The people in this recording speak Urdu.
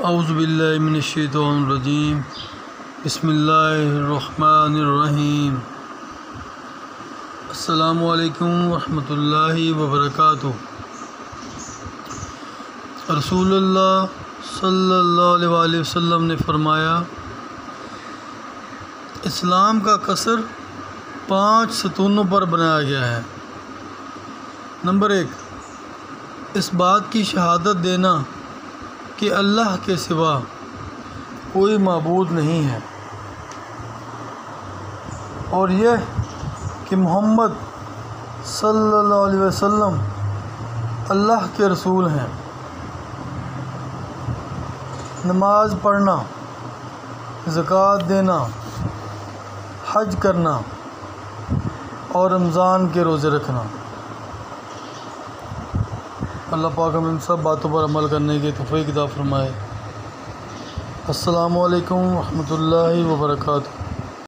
اعوذ باللہ من الشیطان الرجیم بسم اللہ الرحمن الرحیم السلام علیکم ورحمۃ اللہ وبرکاتہ۔ رسول اللہ صلی اللہ علیہ وآلہ وسلم نے فرمایا، اسلام کا قصر 5 ستونوں پر بنایا گیا ہے۔ نمبر 1، اس بات کی شہادت دینا کہ اللہ کے سوا کوئی معبود نہیں ہے، اور یہ کہ محمد صلی اللہ علیہ وسلم اللہ کے رسول ہیں۔ نماز پڑھنا، زکوٰۃ دینا، حج کرنا اور رمضان کے روزے رکھنا۔ اللہ پاک ہم ان سب باتوں پر عمل کرنے کی توفیق عطا فرمائے۔ السلام علیکم ورحمۃ اللہ وبرکاتہ۔